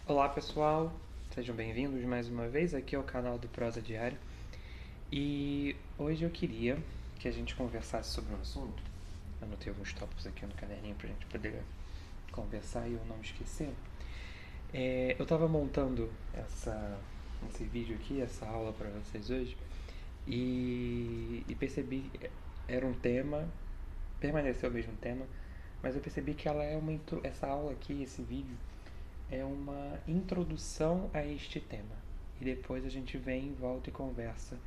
Olá pessoal, sejam bem-vindos mais uma vez aqui ao canal do Prosa Diária. E hoje eu queria que a gente conversasse sobre um assunto. Anotei alguns tópicos aqui no caderninho pra gente poder conversar e eu não me esquecer. Eu estava montando esse vídeo aqui, essa aula para vocês hoje, e percebi era um tema, permaneceu o mesmo tema, mas eu percebi que ela é essa aula aqui, esse vídeo é uma introdução a este tema. E depois a gente vem, volta e conversa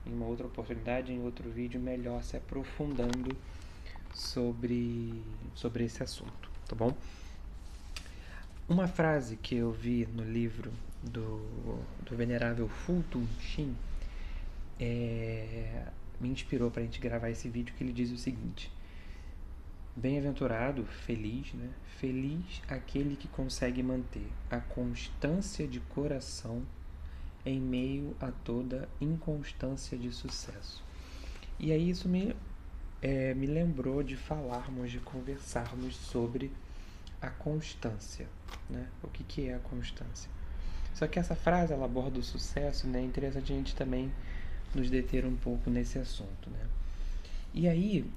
em uma outra oportunidade, em outro vídeo, melhor se aprofundando sobre esse assunto, tá bom? Uma frase que eu vi no livro do venerável Fulton Sheen me inspirou para a gente gravar esse vídeo, que ele diz o seguinte: bem-aventurado, feliz, né? Feliz aquele que consegue manter a constância de coração em meio a toda inconstância de sucesso. E aí isso me lembrou de falarmos, de conversarmos sobre a constância, né? O que é a constância? Só que essa frase ela aborda o sucesso, né? É interessante a gente também nos deter um pouco nesse assunto, né? E aí,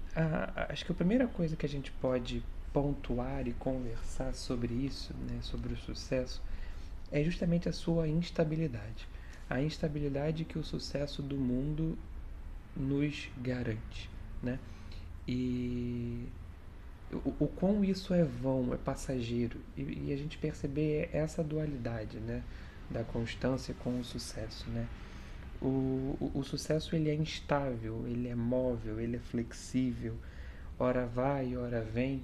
acho que a primeira coisa que a gente pode pontuar e conversar sobre isso, né, sobre o sucesso, é justamente a sua instabilidade. A instabilidade que o sucesso do mundo nos garante, né? E o quão isso é vão, é passageiro, e a gente perceber essa dualidade, né, da constância com o sucesso, né? O sucesso ele é instável, ele é móvel, ele é flexível, ora vai, ora vem,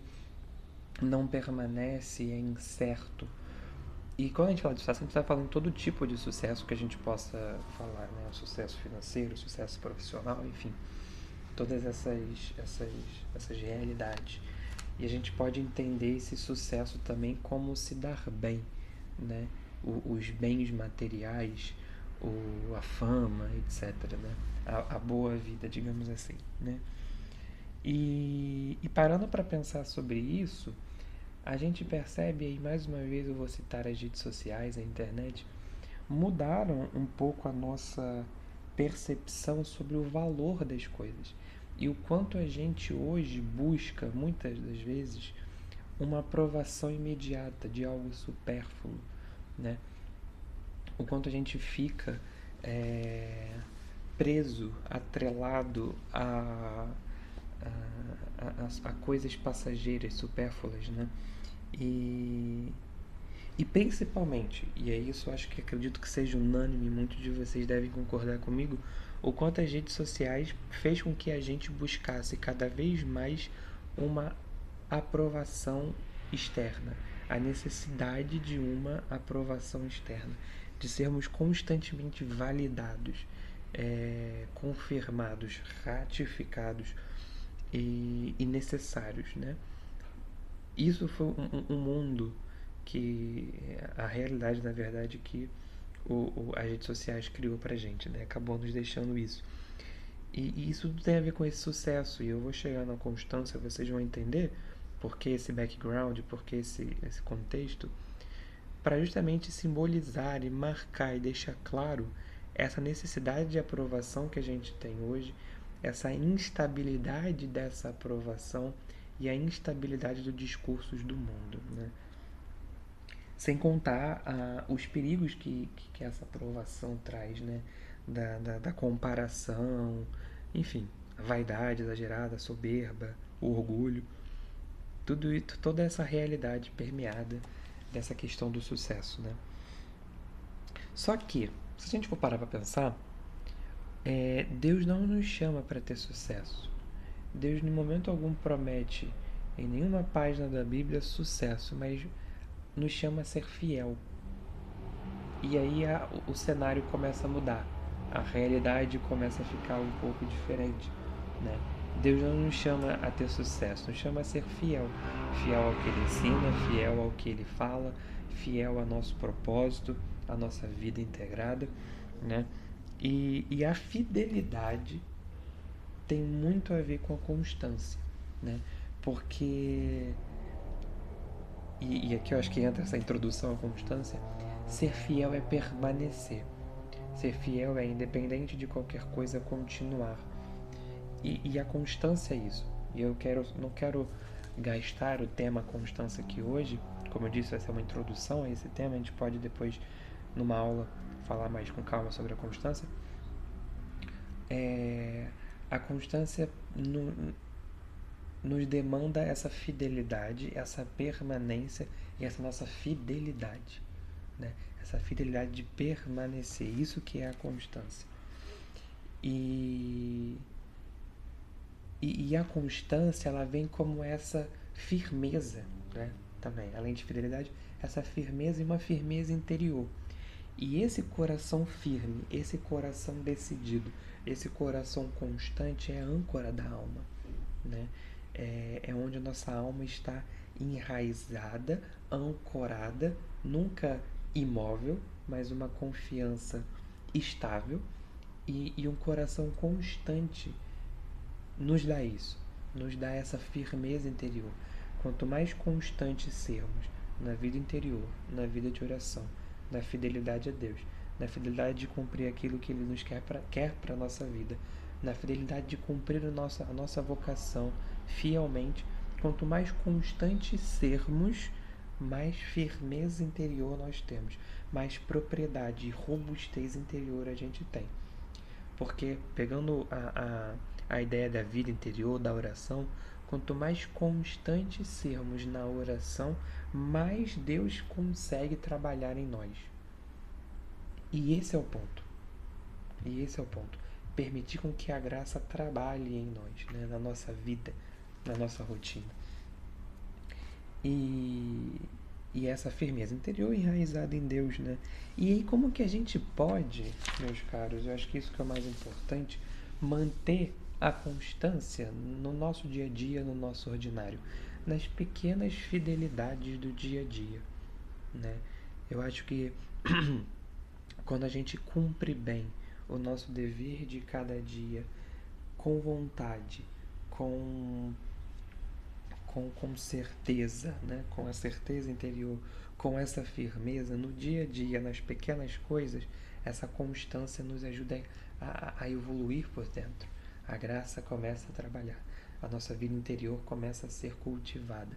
não permanece, é incerto. E quando a gente fala de sucesso, a gente está falando de todo tipo de sucesso que a gente possa falar, né? O sucesso financeiro, o sucesso profissional, enfim, todas essas realidades. E a gente pode entender esse sucesso também como se dar bem, né? Os bens materiais, a fama, etc. Né? A boa vida, digamos assim, né? E parando para pensar sobre isso, a gente percebe aí, mais uma vez eu vou citar as redes sociais, a internet, mudaram um pouco a nossa percepção sobre o valor das coisas. E o quanto a gente hoje busca, muitas das vezes, uma aprovação imediata de algo supérfluo, né? O quanto a gente fica é, preso, atrelado a coisas passageiras, supérfluas, né? E, e principalmente, e é isso eu acho que acredito que seja unânime, muitos de vocês devem concordar comigo, o quanto as redes sociais fez com que a gente buscasse cada vez mais uma aprovação externa, a necessidade de uma aprovação externa, de sermos constantemente validados, confirmados, ratificados e necessários, né? Isso foi um mundo que a realidade, na verdade, que as redes sociais criou pra gente, né? Acabou nos deixando isso. E isso tudo tem a ver com esse sucesso. E eu vou chegar na constância, vocês vão entender por que esse background, por que esse contexto, para justamente simbolizar e marcar e deixar claro essa necessidade de aprovação que a gente tem hoje, essa instabilidade dessa aprovação e a instabilidade dos discursos do mundo, né? Sem contar os perigos que essa aprovação traz, né? Da comparação, enfim, a vaidade exagerada, a soberba, o orgulho, toda essa realidade permeada dessa questão do sucesso, né? Só que, se a gente for parar para pensar, Deus não nos chama para ter sucesso. Deus, em momento algum, promete em nenhuma página da Bíblia sucesso, mas nos chama a ser fiel. E aí o cenário começa a mudar, a realidade começa a ficar um pouco diferente, né? Deus não nos chama a ter sucesso, nos chama a ser fiel. Fiel ao que Ele ensina, fiel ao que Ele fala, fiel ao nosso propósito, à nossa vida integrada, né? E a fidelidade tem muito a ver com a constância, né? Porque e aqui eu acho que entra essa introdução à constância, ser fiel é permanecer. Ser fiel é, independente de qualquer coisa, continuar. E a constância é isso. E não quero gastar o tema constância aqui hoje. Como eu disse, vai ser uma introdução a esse tema. A gente pode depois, numa aula, falar mais com calma sobre a constância. A constância nos demanda essa fidelidade, essa permanência e essa nossa fidelidade, né? Essa fidelidade de permanecer, isso que é a constância. E, e a constância, ela vem como essa firmeza, né? Também, além de fidelidade, essa firmeza e uma firmeza interior. E esse coração firme, esse coração decidido, esse coração constante é a âncora da alma, né? É onde a nossa alma está enraizada, ancorada, nunca imóvel, mas uma confiança estável e um coração constante nos dá isso, nos dá essa firmeza interior. Quanto mais constantes sermos na vida interior, na vida de oração, na fidelidade a Deus, na fidelidade de cumprir aquilo que Ele nos quer para a nossa vida, na fidelidade de cumprir a nossa vocação fielmente, quanto mais constantes sermos, mais firmeza interior nós temos, mais propriedade e robustez interior a gente tem. Porque, pegando a ideia da vida interior, da oração, quanto mais constantes sermos na oração, mais Deus consegue trabalhar em nós. E esse é o ponto. E esse é o ponto. Permitir com que a graça trabalhe em nós, né? Na nossa vida, na nossa rotina. E, e essa firmeza interior enraizada em Deus, né? E aí como que a gente pode, meus caros, eu acho que isso que é o mais importante, manter a constância no nosso dia a dia, no nosso ordinário, nas pequenas fidelidades do dia a dia, né? Eu acho que quando a gente cumpre bem o nosso dever de cada dia, com vontade, com com certeza, né? Com a certeza interior, com essa firmeza no dia a dia, nas pequenas coisas, essa constância nos ajuda a evoluir por dentro. A graça começa a trabalhar, a nossa vida interior começa a ser cultivada,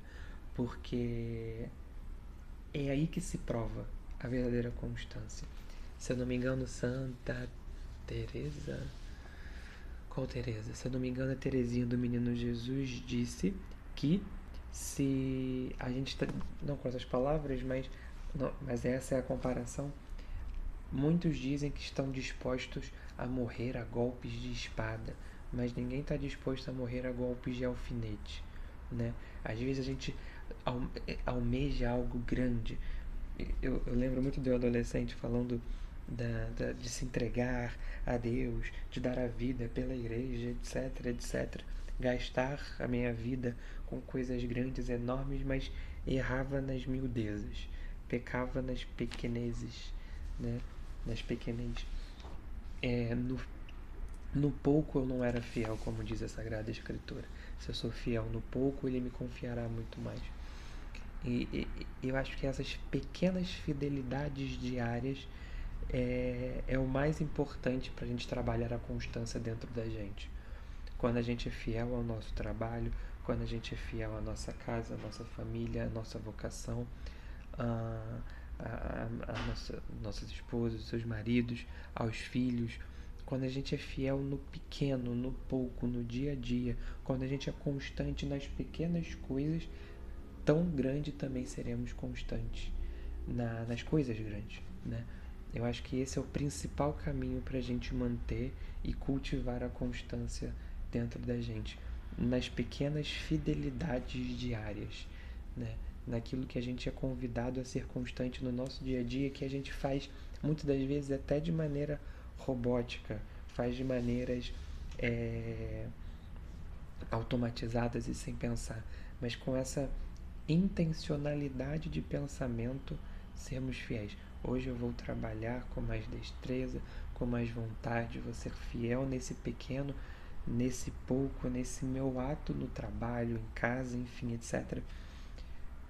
porque é aí que se prova a verdadeira constância. Se eu não me engano, Santa Teresa, qual Teresa? Se eu não me engano, a Teresinha do Menino Jesus disse que se a gente não com essas palavras, mas essa é a comparação. Muitos dizem que estão dispostos a morrer a golpes de espada, mas ninguém está disposto a morrer a golpes de alfinete, né? Às vezes a gente almeja algo grande. Eu lembro muito do adolescente falando de se entregar a Deus, de dar a vida pela igreja, etc, etc. Gastar a minha vida com coisas grandes, enormes, mas errava nas miudezas, pecava nas pequenezes, né? Nas pequenez. No pouco eu não era fiel, como diz a Sagrada Escritura. Se eu sou fiel no pouco, Ele me confiará muito mais. E eu acho que essas pequenas fidelidades diárias é o mais importante para a gente trabalhar a constância dentro da gente. Quando a gente é fiel ao nosso trabalho, quando a gente é fiel à nossa casa, à nossa família, à nossa vocação, nossas esposas, seus maridos, aos filhos, quando a gente é fiel no pequeno, no pouco, no dia a dia, quando a gente é constante nas pequenas coisas, tão grande também seremos constantes nas coisas grandes, né? Eu acho que esse é o principal caminho para a gente manter e cultivar a constância dentro da gente, nas pequenas fidelidades diárias, né? Naquilo que a gente é convidado a ser constante no nosso dia a dia, que a gente faz muitas das vezes até de maneira robótica, faz de maneiras automatizadas e sem pensar, mas com essa intencionalidade de pensamento sermos fiéis. Hoje eu vou trabalhar com mais destreza, com mais vontade, vou ser fiel nesse pequeno, nesse pouco, nesse meu ato no trabalho, em casa, enfim, etc.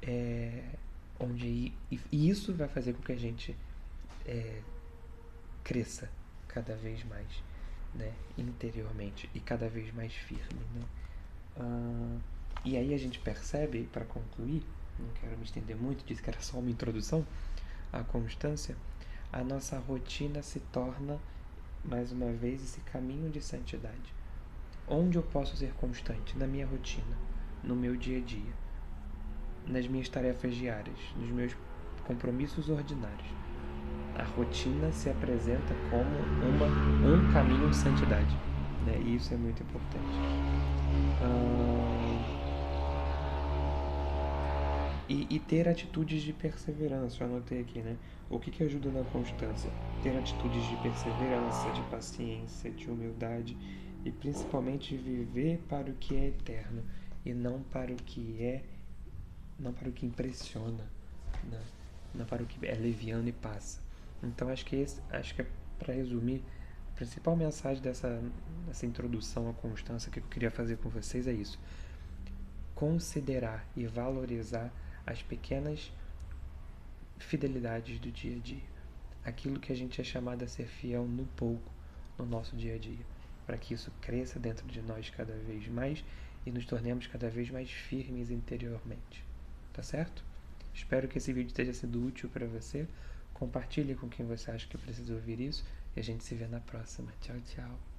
E isso vai fazer com que a gente cresça cada vez mais, né, interiormente e cada vez mais firme, né? E aí a gente percebe, para concluir, não quero me estender muito, disse que era só uma introdução à constância, a nossa rotina se torna, mais uma vez, esse caminho de santidade. Onde eu posso ser constante? Na minha rotina, no meu dia a dia, nas minhas tarefas diárias, nos meus compromissos ordinários. A rotina se apresenta como um caminho de santidade, né? E isso é muito importante. E ter atitudes de perseverança, eu anotei aqui, né? O que ajuda na constância? Ter atitudes de perseverança, de paciência, de humildade e principalmente viver para o que é eterno e não para o que impressiona, né? Não para o que é leviano e passa. Então acho que para resumir, a principal mensagem dessa introdução à constância que eu queria fazer com vocês é isso: considerar e valorizar as pequenas fidelidades do dia a dia, aquilo que a gente é chamado a ser fiel no pouco no nosso dia a dia, para que isso cresça dentro de nós cada vez mais e nos tornemos cada vez mais firmes interiormente. Tá certo? Espero que esse vídeo tenha sido útil para você. Compartilhe com quem você acha que precisa ouvir isso e a gente se vê na próxima. Tchau, tchau.